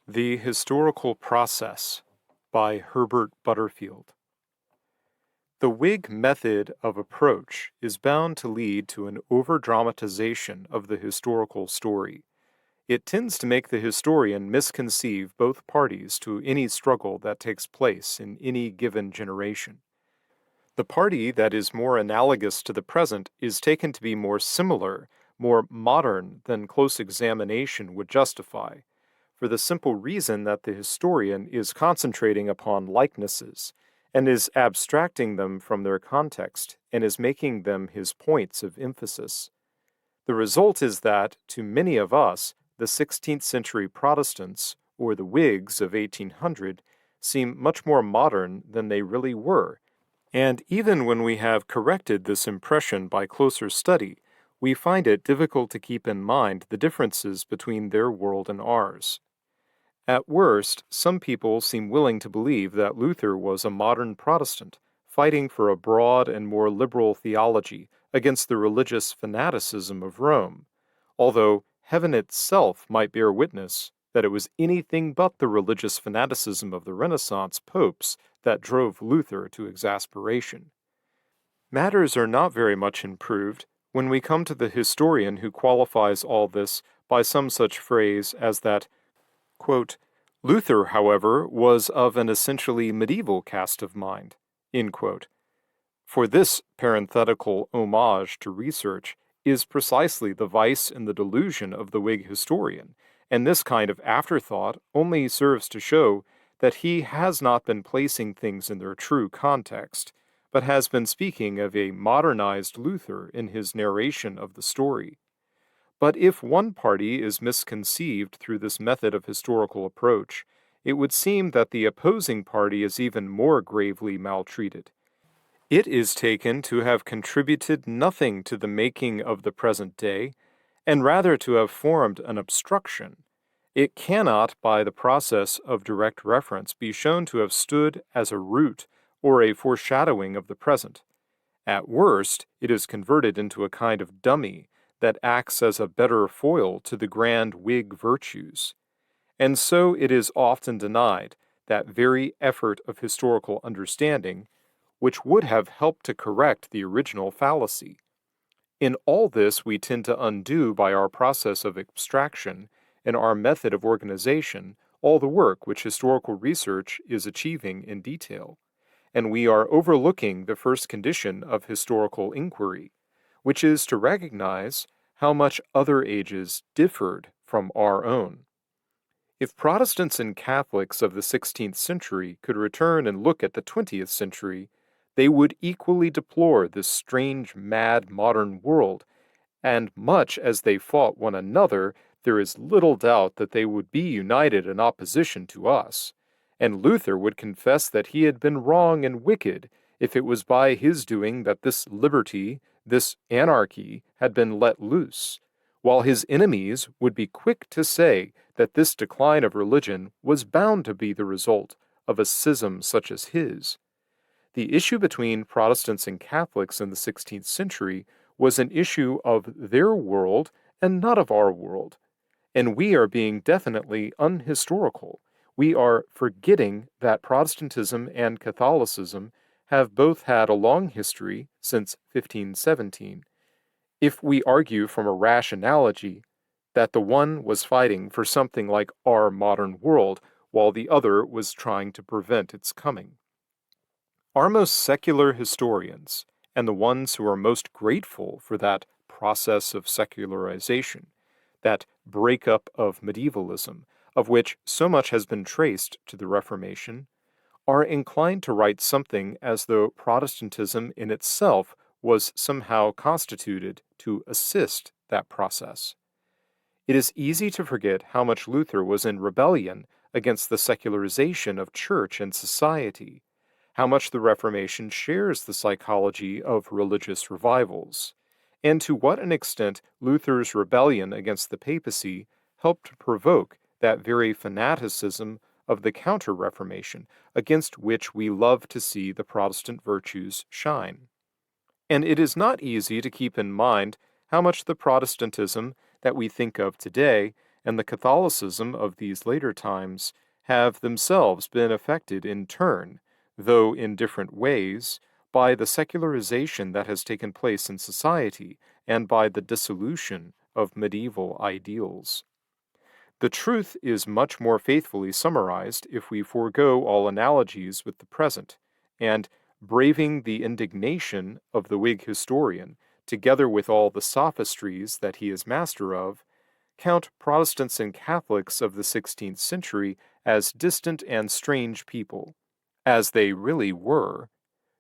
The Historical Process by Herbert Butterfield. The Whig method of approach is bound to lead to an over-dramatization of the historical story. It tends to make the historian misconceive both parties to any struggle that takes place in any given generation. The party that is more analogous to the present is taken to be more similar, more modern than close examination would justify, for the simple reason that the historian is concentrating upon likenesses and is abstracting them from their context and is making them his points of emphasis. The result is that, to many of us, the 16th century Protestants, or the Whigs of 1800, seem much more modern than they really were, and even when we have corrected this impression by closer study, we find it difficult to keep in mind the differences between their world and ours. At worst, some people seem willing to believe that Luther was a modern Protestant, fighting for a broad and more liberal theology against the religious fanaticism of Rome, although heaven itself might bear witness that it was anything but the religious fanaticism of the Renaissance popes that drove Luther to exasperation. Matters are not very much improved when we come to the historian who qualifies all this by some such phrase as that, quote, Luther, however, was of an essentially medieval cast of mind, end quote. For this parenthetical homage to research is precisely the vice and the delusion of the Whig historian, and this kind of afterthought only serves to show that he has not been placing things in their true context, but has been speaking of a modernized Luther in his narration of the story. But if one party is misconceived through this method of historical approach, it would seem that the opposing party is even more gravely maltreated. It is taken to have contributed nothing to the making of the present day, and rather to have formed an obstruction. It cannot, by the process of direct reference, be shown to have stood as a root or a foreshadowing of the present. At worst, it is converted into a kind of dummy that acts as a better foil to the grand Whig virtues. And so it is often denied that very effort of historical understanding, which would have helped to correct the original fallacy. In all this we tend to undo by our process of abstraction and our method of organization all the work which historical research is achieving in detail, and we are overlooking the first condition of historical inquiry, which is to recognize how much other ages differed from our own. If Protestants and Catholics of the 16th century could return and look at the 20th century, they would equally deplore this strange, mad modern world, and much as they fought one another, there is little doubt that they would be united in opposition to us, and Luther would confess that he had been wrong and wicked if it was by his doing that this liberty, this anarchy, had been let loose, while his enemies would be quick to say that this decline of religion was bound to be the result of a schism such as his. The issue between Protestants and Catholics in the 16th century was an issue of their world and not of our world, and we are being definitely unhistorical. We are forgetting that Protestantism and Catholicism have both had a long history since 1517. If we argue from a rash analogy that the one was fighting for something like our modern world, while the other was trying to prevent its coming. Our most secular historians, and the ones who are most grateful for that process of secularization, that breakup of medievalism, of which so much has been traced to the Reformation, are inclined to write something as though Protestantism in itself was somehow constituted to assist that process. It is easy to forget how much Luther was in rebellion against the secularization of church and society, how much the Reformation shares the psychology of religious revivals, and to what an extent Luther's rebellion against the papacy helped to provoke that very fanaticism of the Counter-Reformation against which we love to see the Protestant virtues shine. And it is not easy to keep in mind how much the Protestantism that we think of today and the Catholicism of these later times have themselves been affected in turn, though in different ways, by the secularization that has taken place in society and by the dissolution of medieval ideals. The truth is much more faithfully summarized if we forego all analogies with the present, and, braving the indignation of the Whig historian, together with all the sophistries that he is master of, count Protestants and Catholics of the 16th century as distant and strange people, as they really were,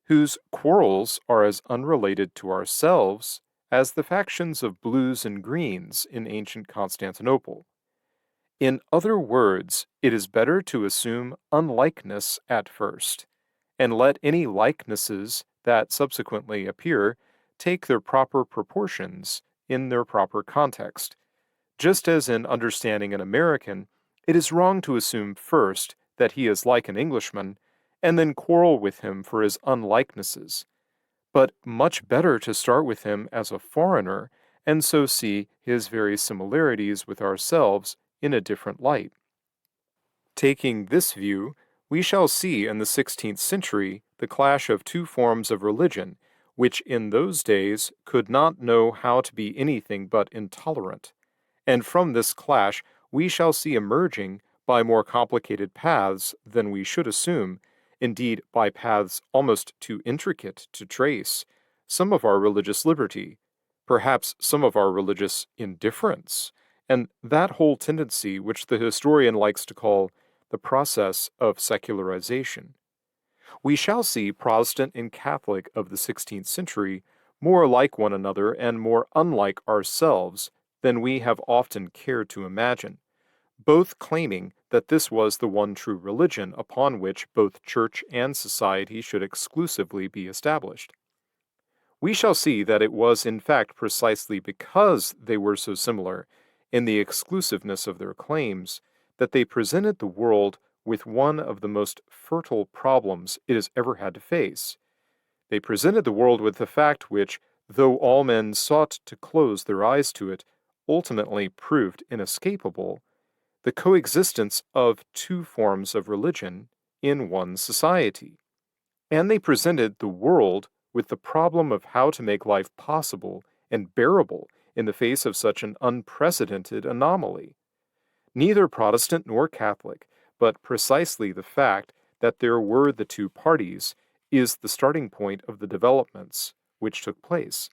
whose quarrels are as unrelated to ourselves as the factions of blues and greens in ancient Constantinople. In other words, it is better to assume unlikeness at first, and let any likenesses that subsequently appear take their proper proportions in their proper context. Just as in understanding an American, it is wrong to assume first that he is like an Englishman, and then quarrel with him for his unlikenesses, but much better to start with him as a foreigner, and so see his very similarities with ourselves in a different light. Taking this view, we shall see in the 16th century the clash of two forms of religion, which in those days could not know how to be anything but intolerant. And from this clash we shall see emerging, by more complicated paths than we should assume, indeed by paths almost too intricate to trace, some of our religious liberty, perhaps some of our religious indifference, and that whole tendency which the historian likes to call the process of secularization. We shall see Protestant and Catholic of the 16th century more like one another and more unlike ourselves than we have often cared to imagine, both claiming that this was the one true religion upon which both church and society should exclusively be established. We shall see that it was in fact precisely because they were so similar in the exclusiveness of their claims that they presented the world with one of the most fertile problems it has ever had to face. They presented the world with the fact which, though all men sought to close their eyes to it, ultimately proved inescapable, the coexistence of two forms of religion in one society. And they presented the world with the problem of how to make life possible and bearable in the face of such an unprecedented anomaly. Neither Protestant nor Catholic, but precisely the fact that there were the two parties, is the starting point of the developments which took place.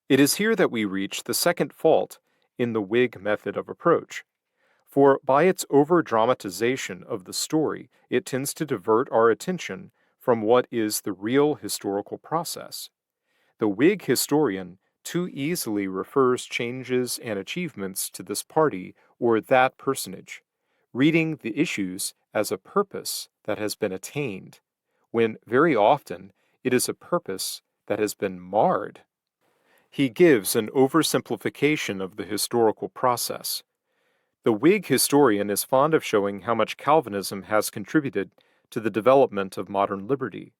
It is here that we reach the second fault in the Whig method of approach. For by its over-dramatization of the story, it tends to divert our attention from what is the real historical process. The Whig historian too easily refers changes and achievements to this party or that personage, reading the issues as a purpose that has been attained, when very often it is a purpose that has been marred. He gives an oversimplification of the historical process. The Whig historian is fond of showing how much Calvinism has contributed to the development of modern liberty.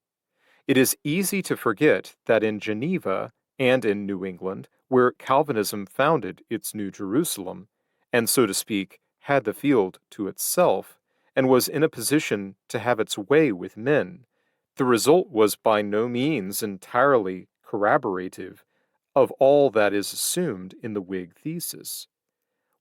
It is easy to forget that in Geneva and in New England, where Calvinism founded its New Jerusalem, and so to speak, had the field to itself, and was in a position to have its way with men, the result was by no means entirely corroborative of all that is assumed in the Whig thesis.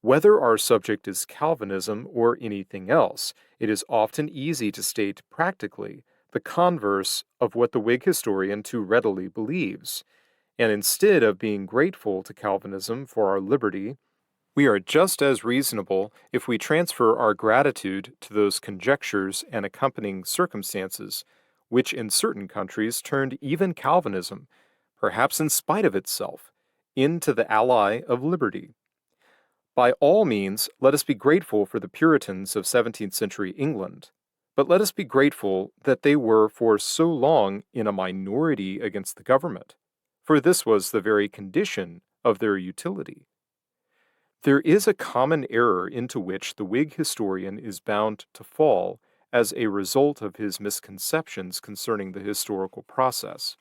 Whether our subject is Calvinism or anything else, it is often easy to state practically the converse of what the Whig historian too readily believes, and instead of being grateful to Calvinism for our liberty, we are just as reasonable if we transfer our gratitude to those conjectures and accompanying circumstances, which in certain countries turned even Calvinism, perhaps in spite of itself, into the ally of liberty. By all means, let us be grateful for the Puritans of 17th century England, but let us be grateful that they were for so long in a minority against the government, for this was the very condition of their utility. There is a common error into which the Whig historian is bound to fall as a result of his misconceptions concerning the historical process.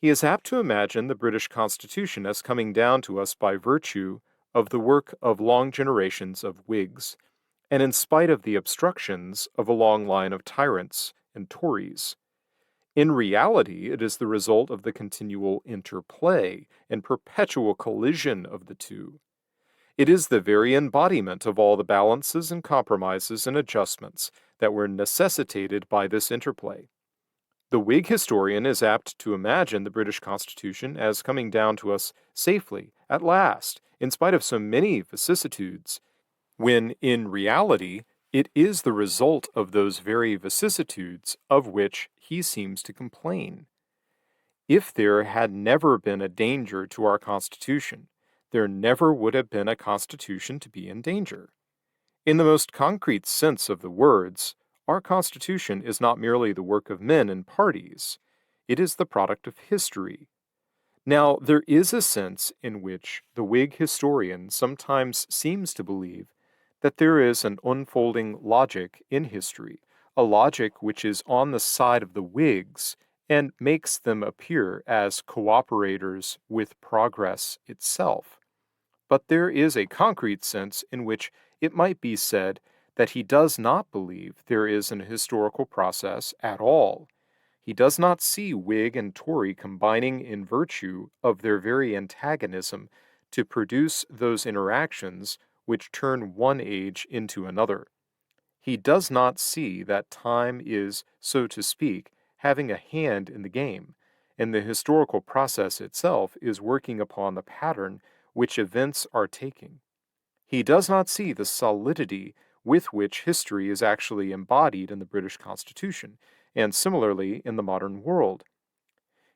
He is apt to imagine the British Constitution as coming down to us by virtue of the work of long generations of Whigs, and in spite of the obstructions of a long line of tyrants and Tories. In reality, it is the result of the continual interplay and perpetual collision of the two. It is the very embodiment of all the balances and compromises and adjustments that were necessitated by this interplay. The Whig historian is apt to imagine the British Constitution as coming down to us safely, at last, in spite of so many vicissitudes, when in reality it is the result of those very vicissitudes of which he seems to complain. If there had never been a danger to our Constitution, there never would have been a Constitution to be in danger. In the most concrete sense of the words, our Constitution is not merely the work of men and parties, it is the product of history. Now, there is a sense in which the Whig historian sometimes seems to believe that there is an unfolding logic in history, a logic which is on the side of the Whigs and makes them appear as cooperators with progress itself. But there is a concrete sense in which it might be said that he does not believe there is an historical process at all. He does not see Whig and Tory combining in virtue of their very antagonism to produce those interactions which turn one age into another. He does not see that time is, so to speak, having a hand in the game, and the historical process itself is working upon the pattern which events are taking. He does not see the solidity with which history is actually embodied in the British Constitution, and similarly in the modern world.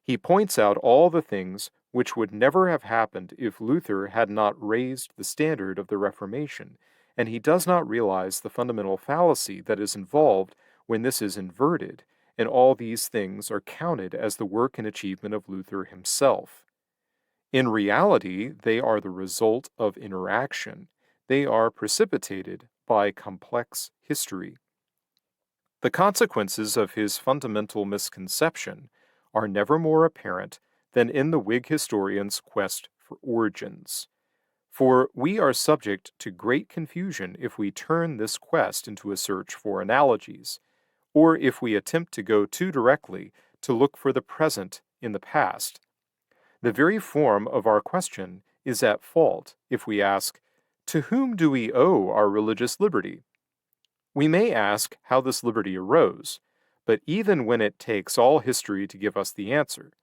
He points out all the things which would never have happened if Luther had not raised the standard of the Reformation, and he does not realize the fundamental fallacy that is involved when this is inverted, and all these things are counted as the work and achievement of Luther himself. In reality, they are the result of interaction. They are precipitated by complex history. The consequences of his fundamental misconception are never more apparent than in the Whig historian's quest for origins. For we are subject to great confusion if we turn this quest into a search for analogies, or if we attempt to go too directly to look for the present in the past. The very form of our question is at fault if we ask, to whom do we owe our religious liberty? We may ask how this liberty arose, but even when it takes all history to give us the answer,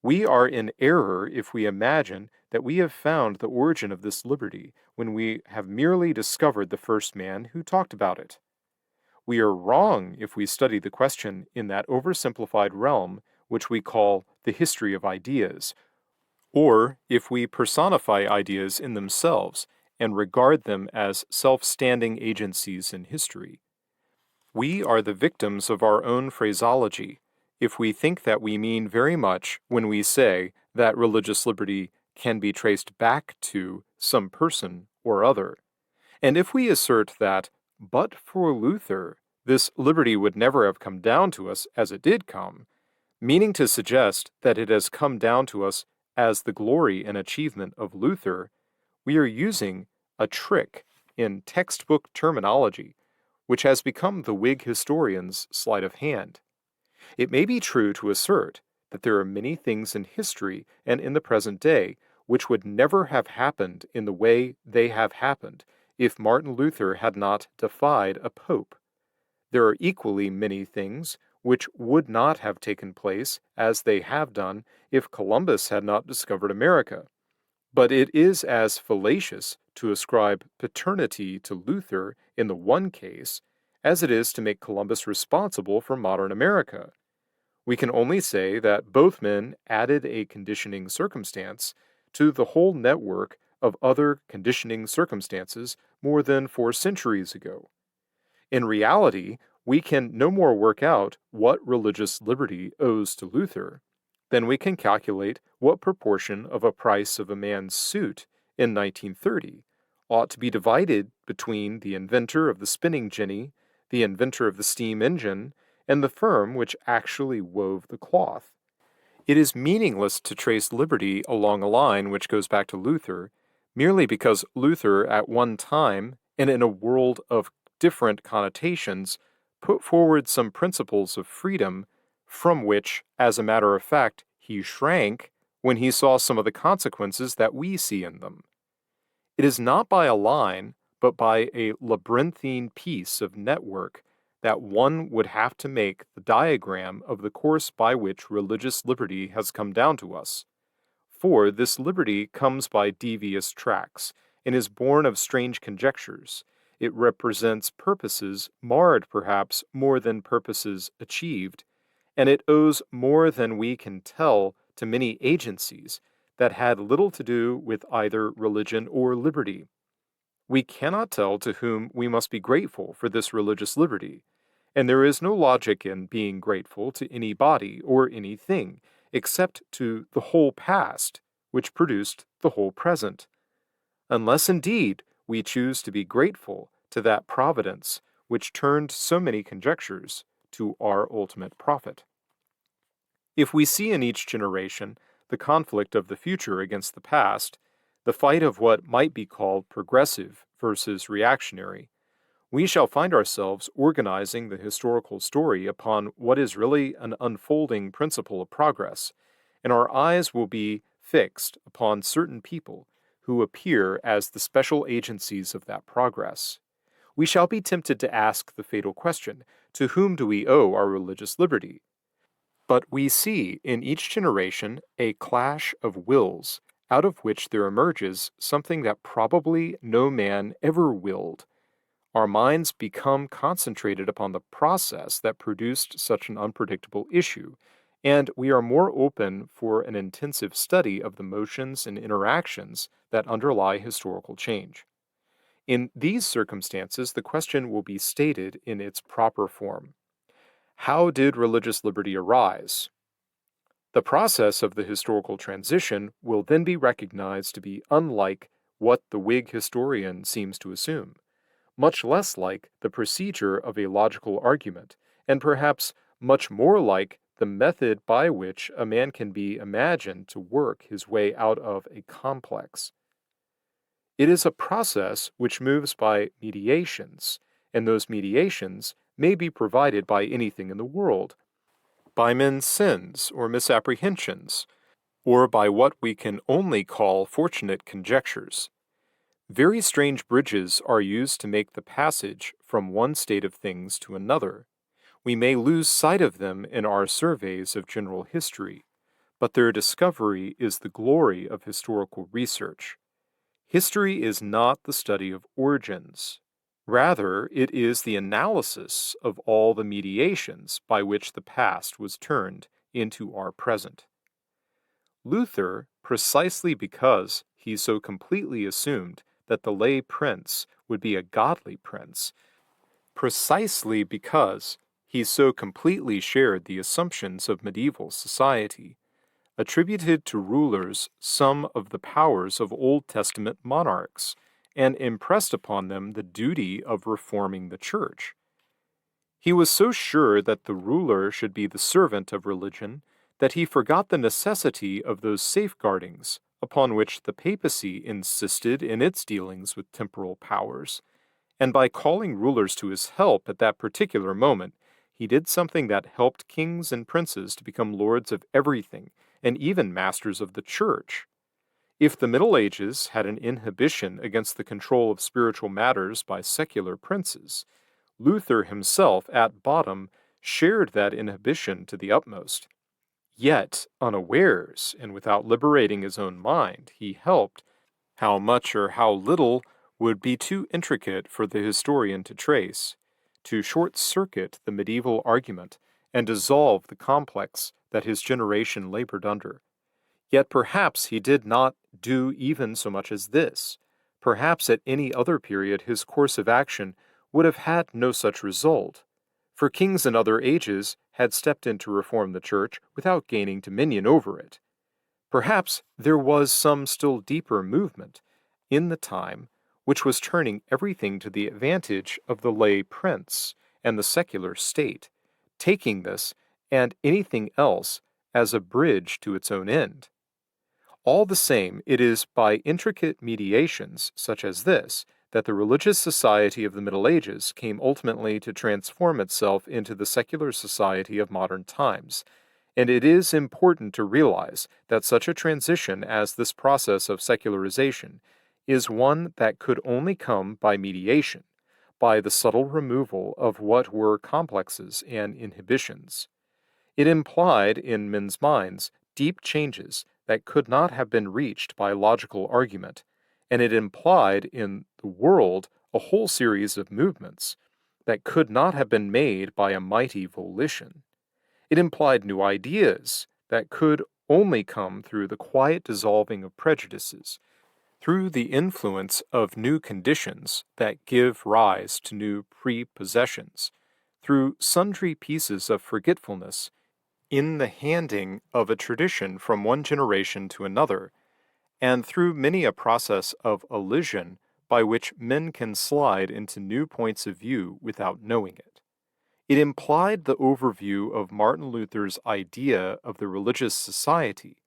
we are in error if we imagine that we have found the origin of this liberty when we have merely discovered the first man who talked about it. We are wrong if we study the question in that oversimplified realm which we call the history of ideas, or if we personify ideas in themselves and regard them as self-standing agencies in history. We are the victims of our own phraseology if we think that we mean very much when we say that religious liberty can be traced back to some person or other. And if we assert that, but for Luther, this liberty would never have come down to us as it did come, meaning to suggest that it has come down to us as the glory and achievement of Luther, we are using a trick in textbook terminology, which has become the Whig historian's sleight of hand. It may be true to assert that there are many things in history and in the present day which would never have happened in the way they have happened if Martin Luther had not defied a pope. There are equally many things which would not have taken place as they have done if Columbus had not discovered America. But it is as fallacious to ascribe paternity to Luther in the one case as it is to make Columbus responsible for modern America. We can only say that both men added a conditioning circumstance to the whole network of other conditioning circumstances more than 4 centuries ago. In reality, we can no more work out what religious liberty owes to Luther than we can calculate what proportion of a price of a man's suit in 1930 ought to be divided between the inventor of the spinning jenny, the inventor of the steam engine, and the firm which actually wove the cloth. It is meaningless to trace liberty along a line which goes back to Luther, merely because Luther, at one time and in a world of different connotations, put forward some principles of freedom from which, as a matter of fact, he shrank when he saw some of the consequences that we see in them. It is not by a line, but by a labyrinthine piece of network that one would have to make the diagram of the course by which religious liberty has come down to us. For this liberty comes by devious tracks, and is born of strange conjectures. It represents purposes marred perhaps more than purposes achieved, and it owes more than we can tell to many agencies that had little to do with either religion or liberty. We cannot tell to whom we must be grateful for this religious liberty, and there is no logic in being grateful to any body or anything, except to the whole past, which produced the whole present, unless indeed we choose to be grateful to that providence which turned so many conjectures to our ultimate profit. If we see in each generation the conflict of the future against the past, the fight of what might be called progressive versus reactionary, we shall find ourselves organizing the historical story upon what is really an unfolding principle of progress, and our eyes will be fixed upon certain people who appear as the special agencies of that progress. We shall be tempted to ask the fatal question, to whom do we owe our religious liberty? But we see in each generation a clash of wills, out of which there emerges something that probably no man ever willed. Our minds become concentrated upon the process that produced such an unpredictable issue, and we are more open for an intensive study of the motions and interactions that underlie historical change. In these circumstances, the question will be stated in its proper form. How did religious liberty arise? The process of the historical transition will then be recognized to be unlike what the Whig historian seems to assume, much less like the procedure of a logical argument, and perhaps much more like the method by which a man can be imagined to work his way out of a complex. It is a process which moves by mediations, and those mediations may be provided by anything in the world, by men's sins or misapprehensions, or by what we can only call fortunate conjectures. Very strange bridges are used to make the passage from one state of things to another. We may lose sight of them in our surveys of general history, but their discovery is the glory of historical research. History is not the study of origins. Rather, it is the analysis of all the mediations by which the past was turned into our present. Luther, precisely because he so completely assumed that the lay prince would be a godly prince, precisely because he so completely shared the assumptions of medieval society, attributed to rulers some of the powers of Old Testament monarchs, and impressed upon them the duty of reforming the church. He was so sure that the ruler should be the servant of religion that he forgot the necessity of those safeguardings upon which the papacy insisted in its dealings with temporal powers, and by calling rulers to his help at that particular moment, he did something that helped kings and princes to become lords of everything, and even masters of the church. If the Middle Ages had an inhibition against the control of spiritual matters by secular princes, Luther himself, at bottom, shared that inhibition to the utmost. Yet, unawares, and without liberating his own mind, he helped, how much or how little would be too intricate for the historian to trace, to short-circuit the medieval argument and dissolve the complex that his generation labored under. Yet perhaps he did not do even so much as this. Perhaps at any other period his course of action would have had no such result, for kings in other ages had stepped in to reform the church without gaining dominion over it. Perhaps there was some still deeper movement in the time which was turning everything to the advantage of the lay prince and the secular state, taking this and anything else as a bridge to its own end. All the same, it is by intricate mediations, such as this, that the religious society of the Middle Ages came ultimately to transform itself into the secular society of modern times. And it is important to realize that such a transition as this process of secularization is one that could only come by mediation, by the subtle removal of what were complexes and inhibitions. It implied, in men's minds, deep changes that could not have been reached by logical argument, and it implied in the world a whole series of movements that could not have been made by a mighty volition. It implied new ideas that could only come through the quiet dissolving of prejudices, through the influence of new conditions that give rise to new prepossessions, through sundry pieces of forgetfulness in the handing of a tradition from one generation to another, and through many a process of elision by which men can slide into new points of view without knowing it. It implied the overview of Martin Luther's idea of the religious society,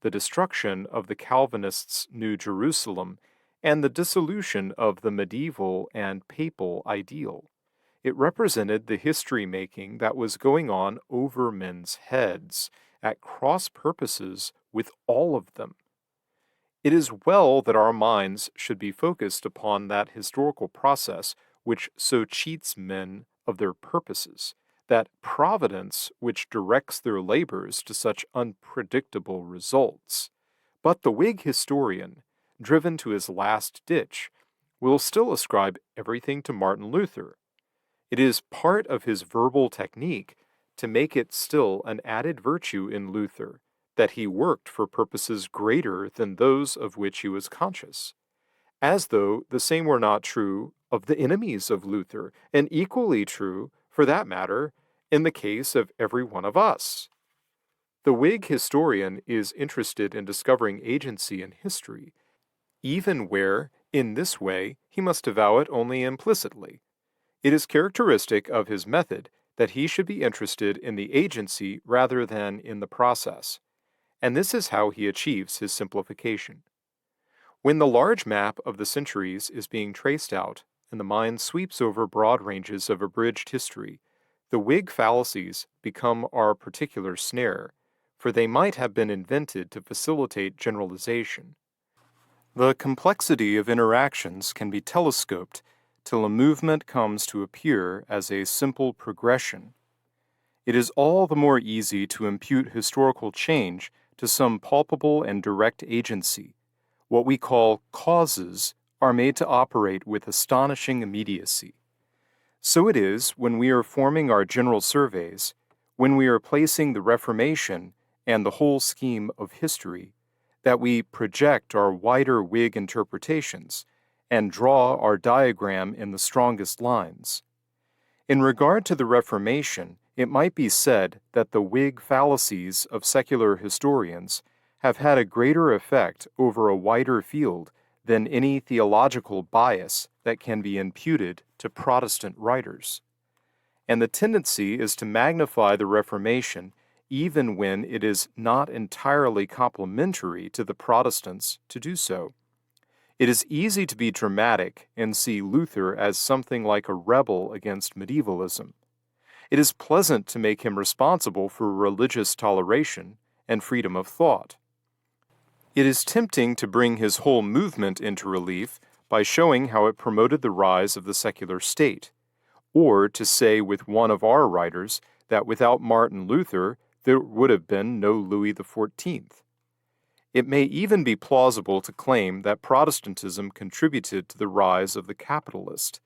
the destruction of the Calvinists' New Jerusalem, and the dissolution of the medieval and papal ideal. It represented the history-making that was going on over men's heads, at cross purposes with all of them. It is well that our minds should be focused upon that historical process which so cheats men of their purposes, that providence which directs their labors to such unpredictable results. But the Whig historian, driven to his last ditch, will still ascribe everything to Martin Luther. It is part of his verbal technique to make it still an added virtue in Luther that he worked for purposes greater than those of which he was conscious, as though the same were not true of the enemies of Luther, and equally true, for that matter, in the case of every one of us. The Whig historian is interested in discovering agency in history, even where, in this way, he must avow it only implicitly. It is characteristic of his method that he should be interested in the agency rather than in the process, and this is how he achieves his simplification. When the large map of the centuries is being traced out and the mind sweeps over broad ranges of abridged history, the Whig fallacies become our particular snare, for they might have been invented to facilitate generalization. The complexity of interactions can be telescoped till a movement comes to appear as a simple progression. It is all the more easy to impute historical change to some palpable and direct agency. What we call causes are made to operate with astonishing immediacy. So it is when we are forming our general surveys, when we are placing the Reformation and the whole scheme of history, that we project our wider Whig interpretations and draw our diagram in the strongest lines. In regard to the Reformation, it might be said that the Whig fallacies of secular historians have had a greater effect over a wider field than any theological bias that can be imputed to Protestant writers. And the tendency is to magnify the Reformation even when it is not entirely complementary to the Protestants to do so. It is easy to be dramatic and see Luther as something like a rebel against medievalism. It is pleasant to make him responsible for religious toleration and freedom of thought. It is tempting to bring his whole movement into relief by showing how it promoted the rise of the secular state, or to say with one of our writers that without Martin Luther there would have been no Louis XIV. It may even be plausible to claim that Protestantism contributed to the rise of the capitalist,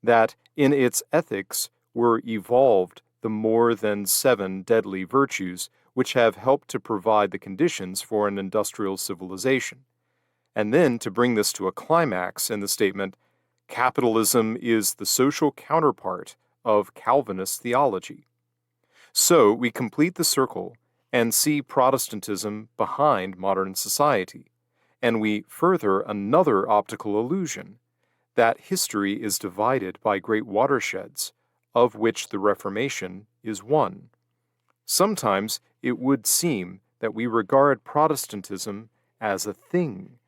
that in its ethics were evolved the more than 7 deadly virtues which have helped to provide the conditions for an industrial civilization, and then to bring this to a climax in the statement, capitalism is the social counterpart of Calvinist theology. So we complete the circle and see Protestantism behind modern society, and we further another optical illusion, that history is divided by great watersheds, of which the Reformation is one. Sometimes it would seem that we regard Protestantism as a thing,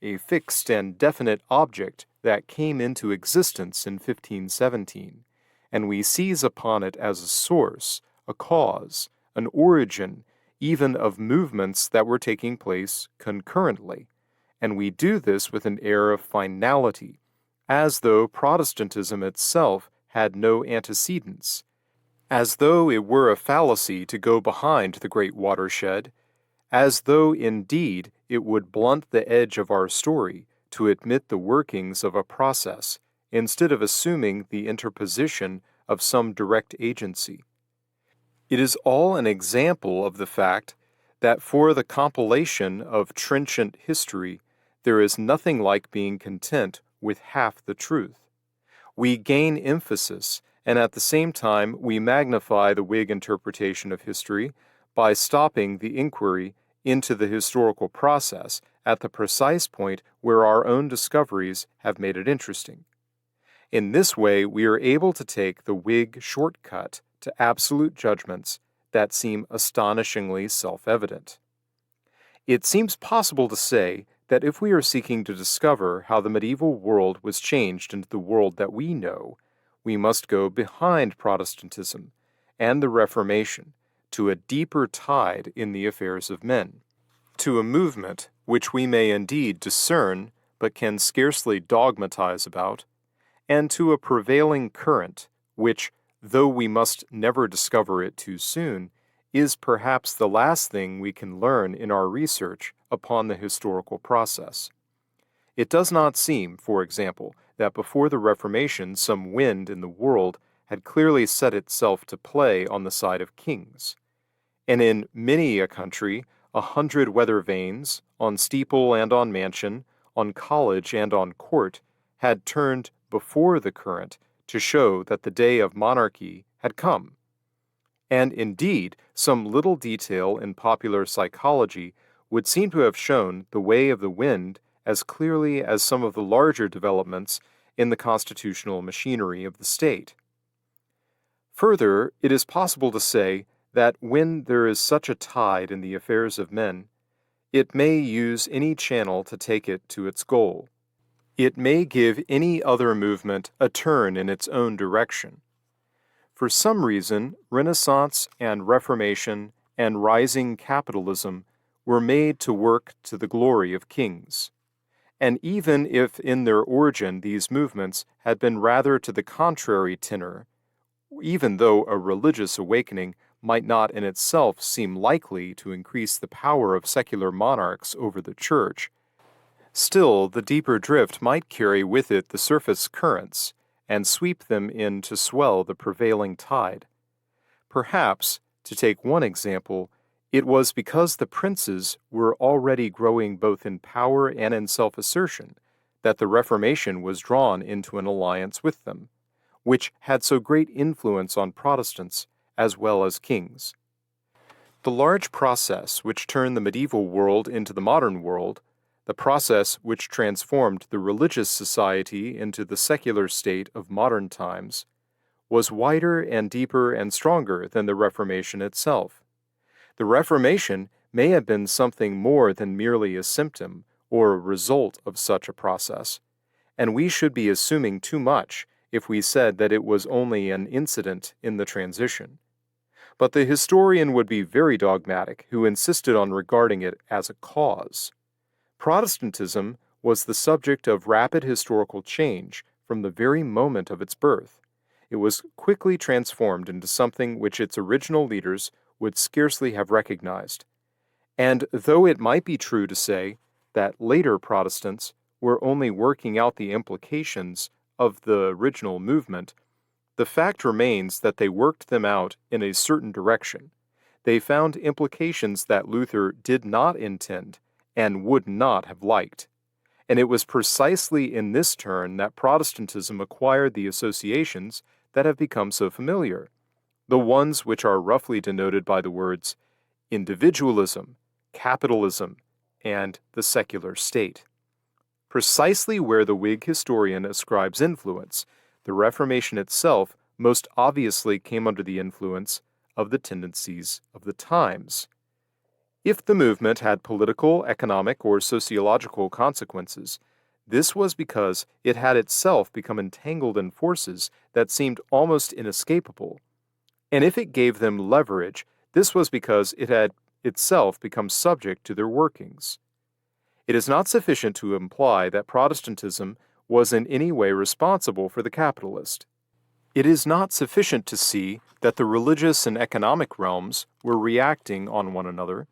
a fixed and definite object that came into existence in 1517, and we seize upon it as a source, a cause, an origin, even of movements that were taking place concurrently, and we do this with an air of finality, as though Protestantism itself had no antecedents, as though it were a fallacy to go behind the great watershed, as though indeed it would blunt the edge of our story to admit the workings of a process, instead of assuming the interposition of some direct agency. It is all an example of the fact that for the compilation of trenchant history, there is nothing like being content with half the truth. We gain emphasis, and at the same time we magnify the Whig interpretation of history by stopping the inquiry into the historical process at the precise point where our own discoveries have made it interesting. In this way, we are able to take the Whig shortcut to absolute judgments that seem astonishingly self-evident. It seems possible to say that if we are seeking to discover how the medieval world was changed into the world that we know, we must go behind Protestantism and the Reformation to a deeper tide in the affairs of men, to a movement which we may indeed discern but can scarcely dogmatize about, and to a prevailing current which, though we must never discover it too soon, is perhaps the last thing we can learn in our research upon the historical process. It does not seem, for example, that before the Reformation some wind in the world had clearly set itself to play on the side of kings. And in many a country, 100 weather vanes, on steeple and on mansion, on college and on court, had turned before the current to show that the day of monarchy had come. And indeed, some little detail in popular psychology would seem to have shown the way of the wind as clearly as some of the larger developments in the constitutional machinery of the state. Further, it is possible to say that when there is such a tide in the affairs of men, it may use any channel to take it to its goal. It may give any other movement a turn in its own direction. For some reason, Renaissance and Reformation and rising capitalism were made to work to the glory of kings. And even if in their origin these movements had been rather to the contrary tenor, even though a religious awakening might not in itself seem likely to increase the power of secular monarchs over the church, still the deeper drift might carry with it the surface currents and sweep them in to swell the prevailing tide. Perhaps, to take one example, it was because the princes were already growing both in power and in self-assertion that the Reformation was drawn into an alliance with them, which had so great influence on Protestants as well as kings. The large process which turned the medieval world into the modern world, the process which transformed the religious society into the secular state of modern times, was wider and deeper and stronger than the Reformation itself. The Reformation may have been something more than merely a symptom or a result of such a process, and we should be assuming too much if we said that it was only an incident in the transition. But the historian would be very dogmatic who insisted on regarding it as a cause. Protestantism was the subject of rapid historical change from the very moment of its birth. It was quickly transformed into something which its original leaders would scarcely have recognized. And though it might be true to say that later Protestants were only working out the implications of the original movement, the fact remains that they worked them out in a certain direction. They found implications that Luther did not intend and would not have liked. And it was precisely in this turn that Protestantism acquired the associations that have become so familiar, the ones which are roughly denoted by the words individualism, capitalism, and the secular state. Precisely where the Whig historian ascribes influence, the Reformation itself most obviously came under the influence of the tendencies of the times. If the movement had political, economic, or sociological consequences, this was because it had itself become entangled in forces that seemed almost inescapable. And if it gave them leverage, this was because it had itself become subject to their workings. It is not sufficient to imply that Protestantism was in any way responsible for the capitalist. It is not sufficient to see that the religious and economic realms were reacting on one another.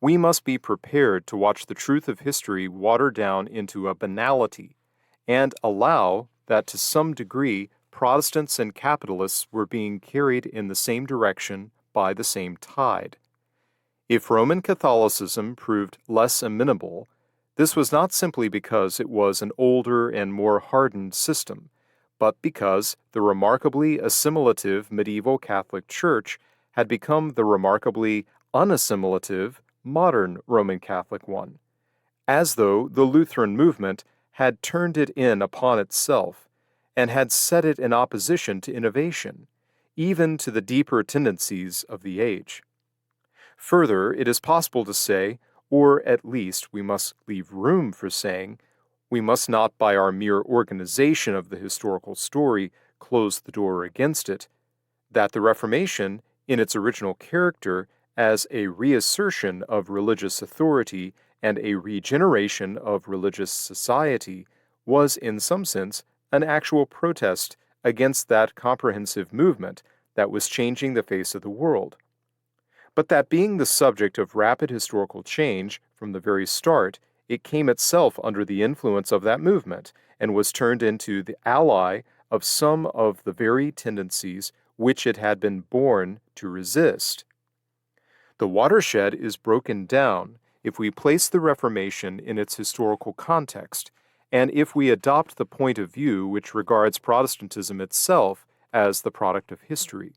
We must be prepared to watch the truth of history water down into a banality and allow that to some degree Protestants and capitalists were being carried in the same direction by the same tide. If Roman Catholicism proved less amenable, this was not simply because it was an older and more hardened system, but because the remarkably assimilative medieval Catholic Church had become the remarkably unassimilative modern Roman Catholic one, as though the Lutheran movement had turned it in upon itself and had set it in opposition to innovation, even to the deeper tendencies of the age. Further, it is possible to say, or at least we must leave room for saying, we must not by our mere organization of the historical story close the door against it, that the Reformation, in its original character as a reassertion of religious authority and a regeneration of religious society, was in some sense an actual protest against that comprehensive movement that was changing the face of the world. But that being the subject of rapid historical change from the very start, it came itself under the influence of that movement and was turned into the ally of some of the very tendencies which it had been born to resist. The watershed is broken down if we place the Reformation in its historical context, and if we adopt the point of view which regards Protestantism itself as the product of history.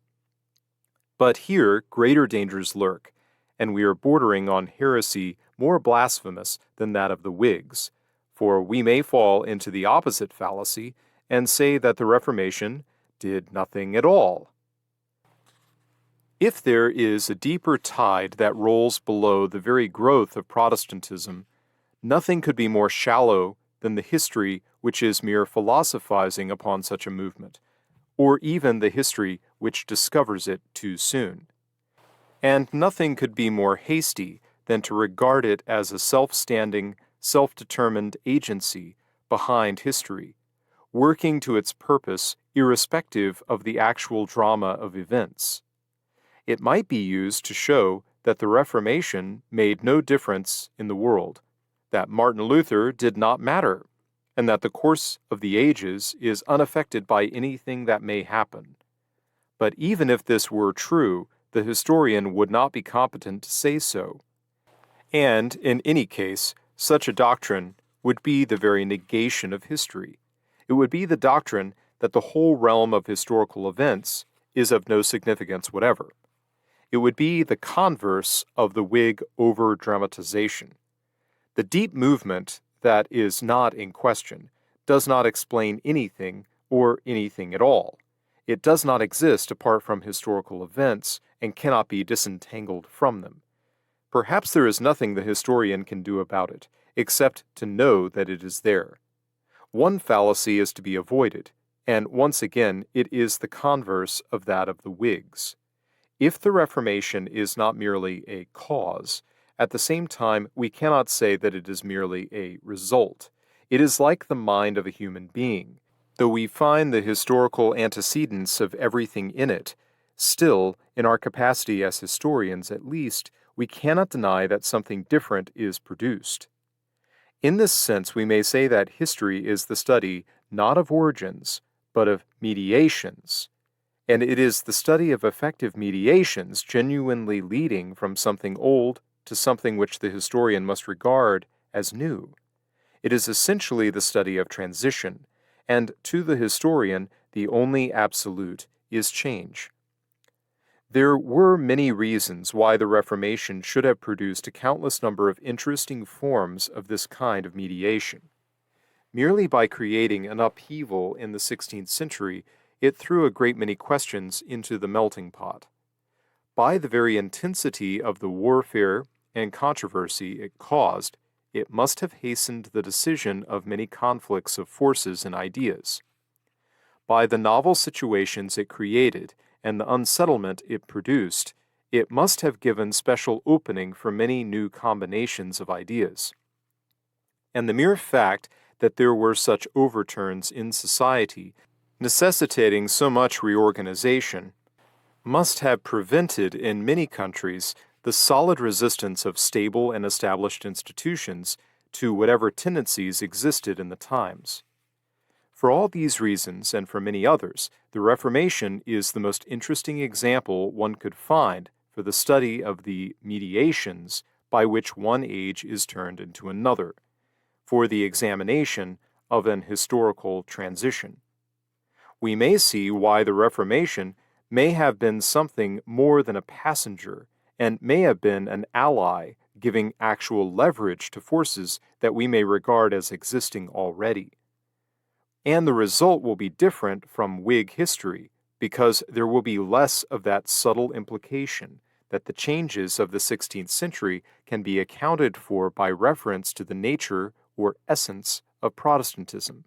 But here greater dangers lurk, and we are bordering on heresy more blasphemous than that of the Whigs, for we may fall into the opposite fallacy and say that the Reformation did nothing at all. If there is a deeper tide that rolls below the very growth of Protestantism, nothing could be more shallow than the history which is mere philosophizing upon such a movement, or even the history which discovers it too soon. And nothing could be more hasty than to regard it as a self-standing, self-determined agency behind history, working to its purpose irrespective of the actual drama of events. It might be used to show that the Reformation made no difference in the world, that Martin Luther did not matter, and that the course of the ages is unaffected by anything that may happen. But even if this were true, the historian would not be competent to say so. And, in any case, such a doctrine would be the very negation of history. It would be the doctrine that the whole realm of historical events is of no significance whatever. It would be the converse of the Whig over-dramatization. The deep movement that is not in question does not explain anything or anything at all. It does not exist apart from historical events and cannot be disentangled from them. Perhaps there is nothing the historian can do about it, except to know that it is there. One fallacy is to be avoided, and once again it is the converse of that of the Whigs. If the Reformation is not merely a cause, at the same time we cannot say that it is merely a result. It is like the mind of a human being. Though we find the historical antecedents of everything in it, still, in our capacity as historians at least, we cannot deny that something different is produced. In this sense, we may say that history is the study not of origins, but of mediations. And it is the study of effective mediations genuinely leading from something old to something which the historian must regard as new. It is essentially the study of transition, and to the historian, the only absolute is change. There were many reasons why the Reformation should have produced a countless number of interesting forms of this kind of mediation. Merely by creating an upheaval in the 16th century, it threw a great many questions into the melting pot. By the very intensity of the warfare and controversy it caused, it must have hastened the decision of many conflicts of forces and ideas. By the novel situations it created and the unsettlement it produced, it must have given special opening for many new combinations of ideas. And the mere fact that there were such overturns in society, necessitating so much reorganization, must have prevented in many countries the solid resistance of stable and established institutions to whatever tendencies existed in the times. For all these reasons, and for many others, the Reformation is the most interesting example one could find for the study of the mediations by which one age is turned into another, for the examination of an historical transition. We may see why the Reformation may have been something more than a passenger and may have been an ally giving actual leverage to forces that we may regard as existing already. And the result will be different from Whig history because there will be less of that subtle implication that the changes of the 16th century can be accounted for by reference to the nature or essence of Protestantism.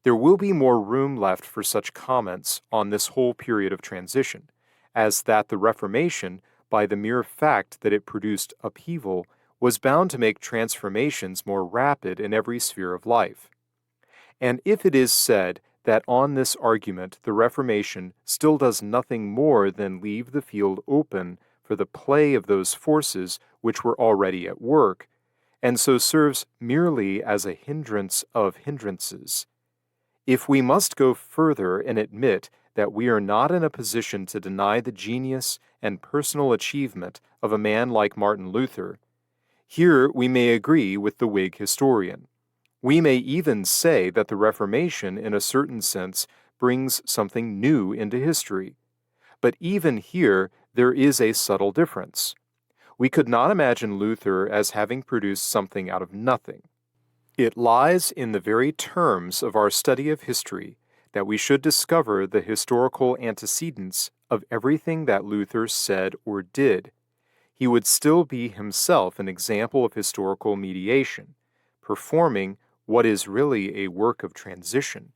There will be more room left for such comments on this whole period of transition, as that the Reformation, by the mere fact that it produced upheaval, was bound to make transformations more rapid in every sphere of life. And if it is said that on this argument the Reformation still does nothing more than leave the field open for the play of those forces which were already at work, and so serves merely as a hindrance of hindrances, if we must go further and admit that we are not in a position to deny the genius and personal achievement of a man like Martin Luther, here we may agree with the Whig historian. We may even say that the Reformation, in a certain sense, brings something new into history. But even here, there is a subtle difference. We could not imagine Luther as having produced something out of nothing. It lies in the very terms of our study of history that we should discover the historical antecedents of everything that Luther said or did. He would still be himself an example of historical mediation, performing what is really a work of transition,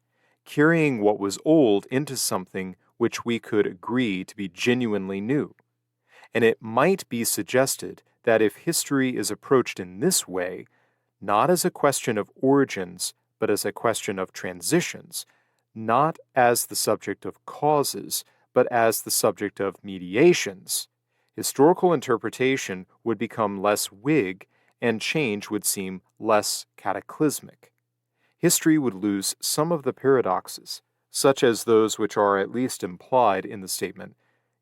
carrying what was old into something which we could agree to be genuinely new. And it might be suggested that if history is approached in this way, not as a question of origins, but as a question of transitions, not as the subject of causes, but as the subject of mediations, historical interpretation would become less Whig and change would seem less cataclysmic. History would lose some of the paradoxes, such as those which are at least implied in the statement,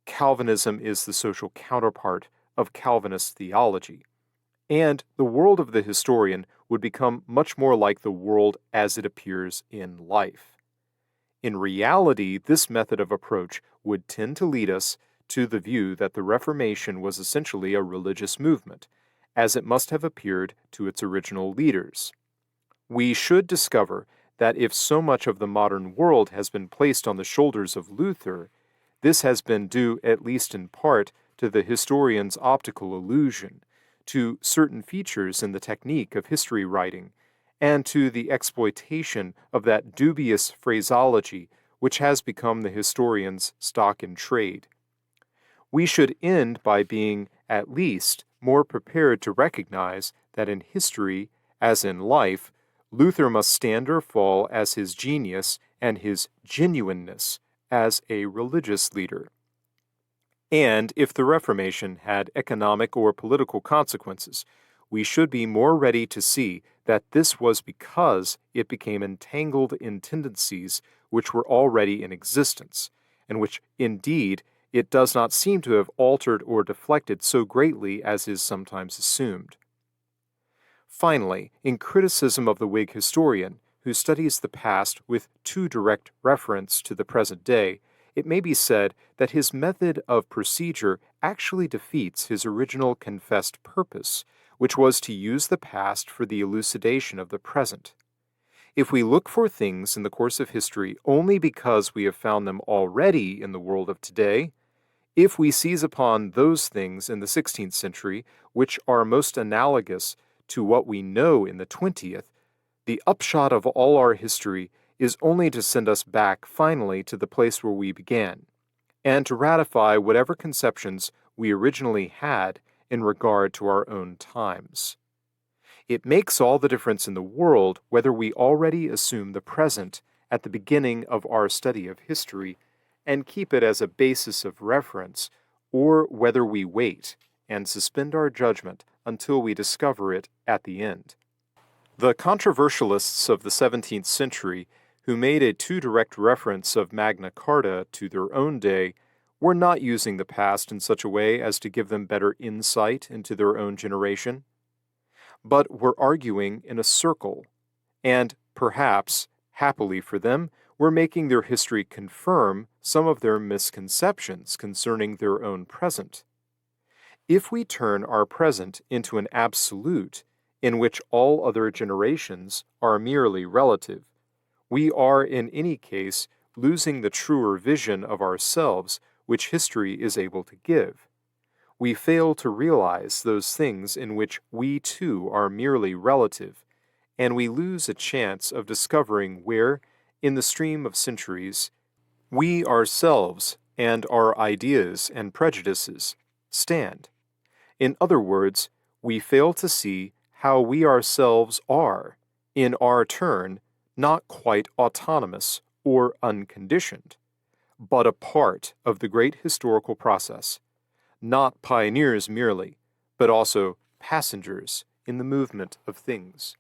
Calvinism is the social counterpart of Calvinist theology, and the world of the historian would become much more like the world as it appears in life. In reality, this method of approach would tend to lead us to the view that the Reformation was essentially a religious movement, as it must have appeared to its original leaders. We should discover that if so much of the modern world has been placed on the shoulders of Luther, this has been due, at least in part, to the historian's optical illusion, to certain features in the technique of history writing, and to the exploitation of that dubious phraseology which has become the historian's stock in trade. We should end by being, at least, more prepared to recognize that in history, as in life, Luther must stand or fall as his genius and his genuineness as a religious leader. And if the Reformation had economic or political consequences, we should be more ready to see that this was because it became entangled in tendencies which were already in existence, and which, indeed, it does not seem to have altered or deflected so greatly as is sometimes assumed. Finally, in criticism of the Whig historian, who studies the past with too direct reference to the present day, it may be said that his method of procedure actually defeats his original confessed purpose, which was to use the past for the elucidation of the present. If we look for things in the course of history only because we have found them already in the world of today, If we seize upon those things in the 16th century which are most analogous to what we know in the 20th, the upshot of all our history is only to send us back finally to the place where we began, and to ratify whatever conceptions we originally had in regard to our own times. It makes all the difference in the world whether we already assume the present at the beginning of our study of history and keep it as a basis of reference, or whether we wait and suspend our judgment until we discover it at the end. The controversialists of the 17th century, who made a too direct reference of Magna Carta to their own day, were not using the past in such a way as to give them better insight into their own generation, but were arguing in a circle, and perhaps, happily for them, were making their history confirm some of their misconceptions concerning their own present. If we turn our present into an absolute, in which all other generations are merely relative, we are in any case losing the truer vision of ourselves which history is able to give. We fail to realize those things in which we too are merely relative, and we lose a chance of discovering where, in the stream of centuries, we ourselves and our ideas and prejudices stand. In other words, we fail to see how we ourselves are, in our turn, not quite autonomous or unconditioned, but a part of the great historical process, not pioneers merely, but also passengers in the movement of things.